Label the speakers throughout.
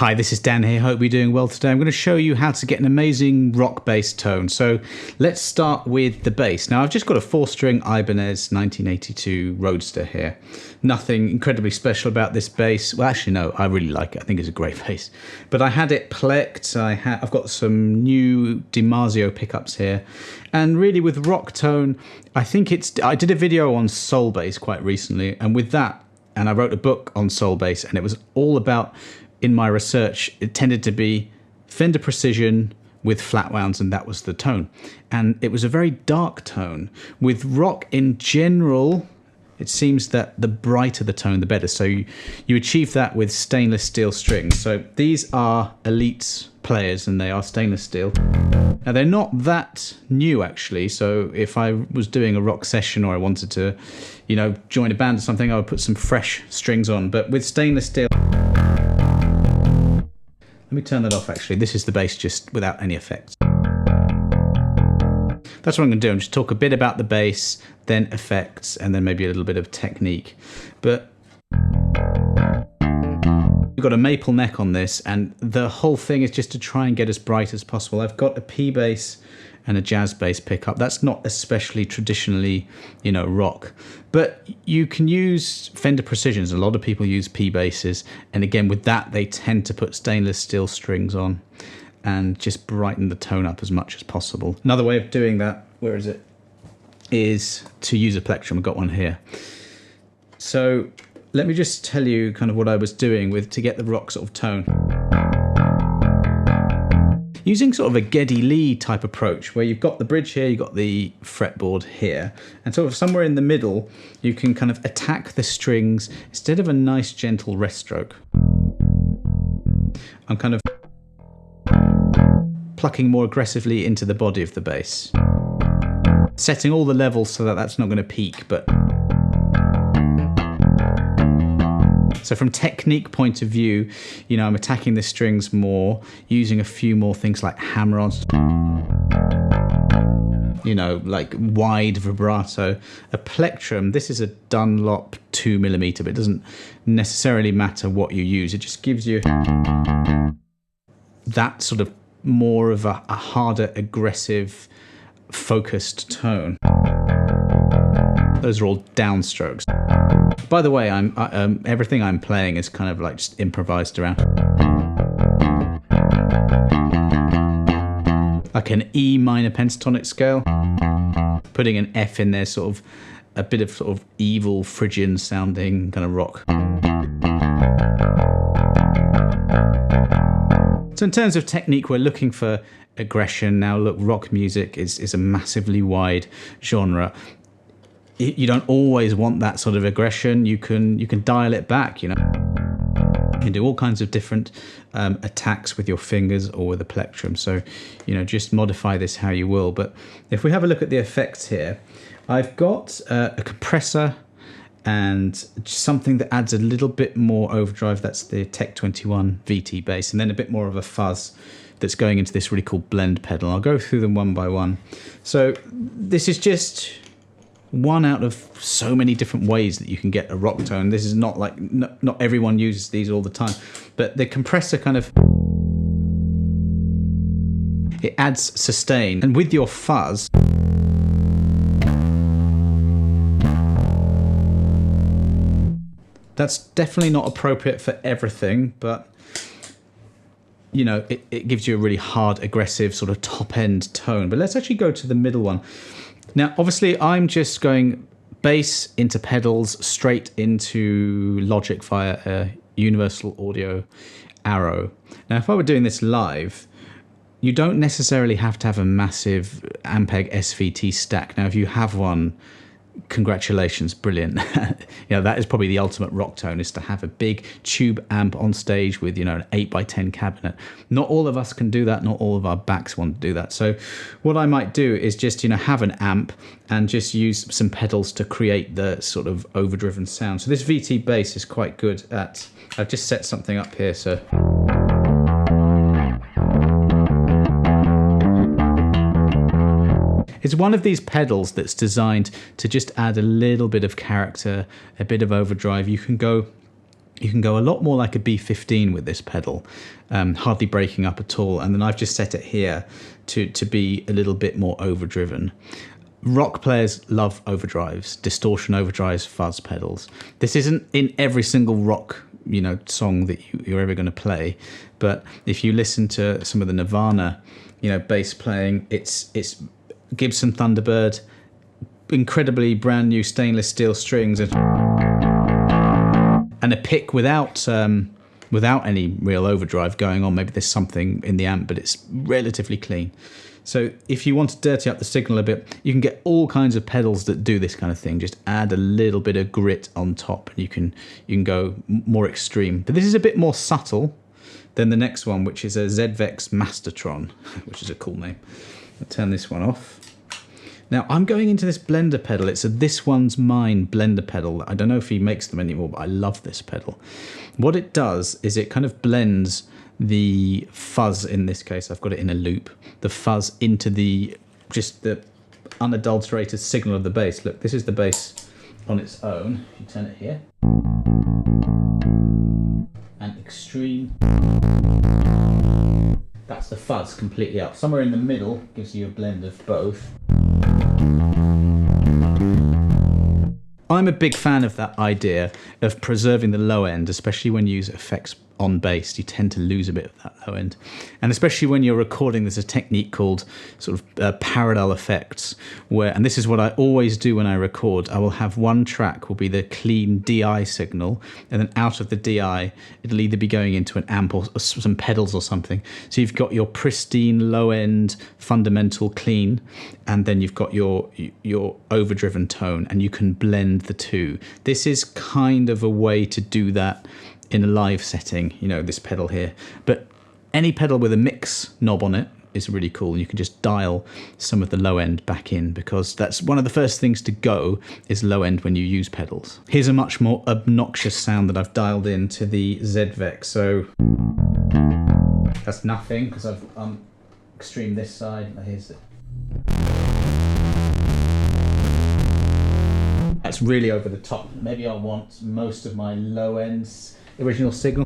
Speaker 1: Hi, this is Dan here. Hope you're doing well today. I'm going to show you how to get an amazing rock bass tone. So let's start with the bass. Now I've just got a 4-string Ibanez 1982 Roadster here. Nothing incredibly special about this bass. Well, actually no, I really like it. I think it's a great bass. But I had it plecked. I've got some new DiMarzio pickups here. And really with rock tone, I did a video on soul bass quite recently, and with that, and I wrote a book on soul bass, and it was all about, in my research, it tended to be Fender Precision with flat wounds, and that was the tone. And it was a very dark tone. With rock in general, it seems that the brighter the tone, the better. So you achieve that with stainless steel strings. So these are Elite players, and they are stainless steel. Now they're not that new actually. So if I was doing a rock session or I wanted to, join a band or something, I would put some fresh strings on. But with stainless steel, let me turn that off actually. This is the bass just without any effects. That's what I'm going to do. I'm just talk a bit about the bass, then effects, and then maybe a little bit of technique. But we've got a maple neck on this, and the whole thing is just to try and get as bright as possible. I've got a P bass and a jazz bass pickup. That's not especially traditionally, rock. But you can use Fender Precisions. A lot of people use P basses. And again, with that, they tend to put stainless steel strings on and just brighten the tone up as much as possible. Another way of doing that, where is it? Is to use a plectrum. I've got one here. So let me just tell you kind of what I was doing to get the rock sort of tone. Using sort of a Geddy Lee type approach, where you've got the bridge here, you've got the fretboard here, and sort of somewhere in the middle, you can kind of attack the strings instead of a nice gentle rest stroke. I'm kind of plucking more aggressively into the body of the bass, setting all the levels so that that's not going to peak, but so from technique point of view, I'm attacking the strings more, using a few more things like hammer-ons, like wide vibrato. A plectrum, this is a Dunlop 2mm, but it doesn't necessarily matter what you use. It just gives you that sort of more of a harder, aggressive, focused tone. Those are all downstrokes. By the way, everything I'm playing is kind of like just improvised around. Like an E minor pentatonic scale. Putting an F in there, sort of a bit of sort of evil, Phrygian sounding kind of rock. So in terms of technique, we're looking for aggression. Now look, rock music is a massively wide genre. You don't always want that sort of aggression. You can dial it back, You can do all kinds of different attacks with your fingers or with a plectrum. So, just modify this how you will. But if we have a look at the effects here, I've got a compressor and something that adds a little bit more overdrive. That's the Tech 21 VT bass, and then a bit more of a fuzz that's going into this really cool blend pedal. I'll go through them one by one. So this is just one out of so many different ways that you can get a rock tone. This is not like, not everyone uses these all the time, but the compressor kind of, it adds sustain. And with your fuzz, that's definitely not appropriate for everything, but it gives you a really hard, aggressive sort of top end tone. But let's actually go to the middle one. Now, obviously, I'm just going bass into pedals straight into Logic via a Universal Audio Arrow. Now, if I were doing this live, you don't necessarily have to have a massive Ampeg SVT stack. Now, if you have one, congratulations, brilliant. That is probably the ultimate rock tone, is to have a big tube amp on stage with an 8x10 cabinet. Not all of us can do that. Not all of our backs want to do that. So what I might do is just have an amp and just use some pedals to create the sort of overdriven sound. So this VT bass is quite good at, I've just set something up here, so it's one of these pedals that's designed to just add a little bit of character, a bit of overdrive. You can go You can go a lot more like a B15 with this pedal, hardly breaking up at all. And then I've just set it here to be a little bit more overdriven. Rock players love overdrives, distortion overdrives, fuzz pedals. This isn't in every single rock, song that you're ever going to play, but if you listen to some of the Nirvana, bass playing, it's Gibson Thunderbird, incredibly brand new stainless steel strings, and a pick without any real overdrive going on. Maybe there's something in the amp, but it's relatively clean. So if you want to dirty up the signal a bit, you can get all kinds of pedals that do this kind of thing. Just add a little bit of grit on top, and you can go more extreme. But this is a bit more subtle than the next one, which is a ZVEX Mastertron, which is a cool name. I'll turn this one off. Now I'm going into this blender pedal. It's a This One's Mine blender pedal. I don't know if he makes them anymore, but I love this pedal. What it does is it kind of blends the fuzz, in this case I've got it in a loop, the fuzz into just the unadulterated signal of the bass. Look, this is the bass on its own. If you turn it here, and extreme, that's the fuzz completely up. Somewhere in the middle gives you a blend of both. I'm a big fan of that idea of preserving the low end, especially when you use effects on bass. You tend to lose a bit of that low end. And especially when you're recording, there's a technique called sort of parallel effects, and this is what I always do when I record. I will have one track will be the clean DI signal, and then out of the DI, it'll either be going into an amp or some pedals or something. So you've got your pristine low end fundamental clean, and then you've got your overdriven tone, and you can blend the two. This is kind of a way to do that in a live setting, this pedal here. But any pedal with a mix knob on it is really cool. You can just dial some of the low end back in, because that's one of the first things to go is low end when you use pedals. Here's a much more obnoxious sound that I've dialed into the ZVEX. So that's nothing, because I've extreme this side. Here's it. That's really over the top. Maybe I want most of my low ends original signal.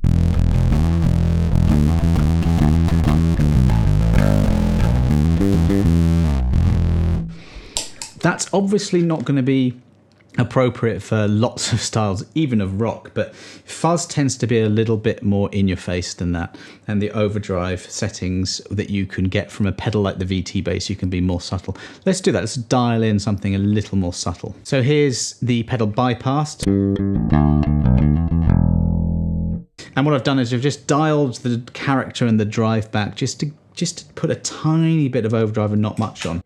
Speaker 1: That's obviously not going to be appropriate for lots of styles, even of rock, but fuzz tends to be a little bit more in your face than that, and the overdrive settings that you can get from a pedal like the VT bass, you can be more subtle. Let's do that. Let's dial in something a little more subtle. So here's the pedal bypassed, and what I've done is I've just dialed the character and the drive back just to put a tiny bit of overdrive and not much on.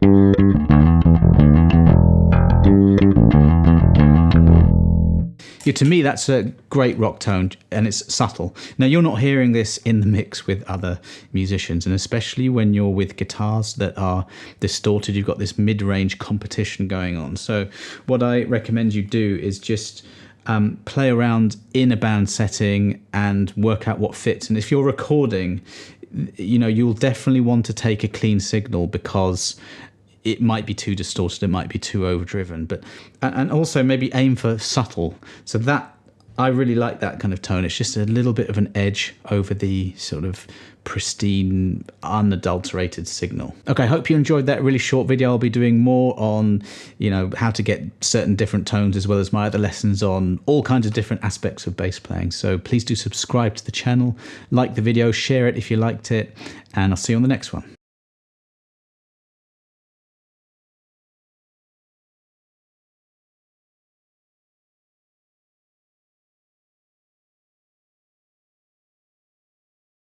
Speaker 1: To me, that's a great rock tone, and it's subtle. Now, you're not hearing this in the mix with other musicians, and especially when you're with guitars that are distorted, you've got this mid-range competition going on. So what I recommend you do is just play around in a band setting and work out what fits. And if you're recording, you'll definitely want to take a clean signal, because it might be too distorted, it might be too overdriven, and also maybe aim for subtle. So that, I really like that kind of tone. It's just a little bit of an edge over the sort of pristine, unadulterated signal. Okay, I hope you enjoyed that really short video. I'll be doing more on, how to get certain different tones, as well as my other lessons on all kinds of different aspects of bass playing. So please do subscribe to the channel, like the video, share it if you liked it, and I'll see you on the next one.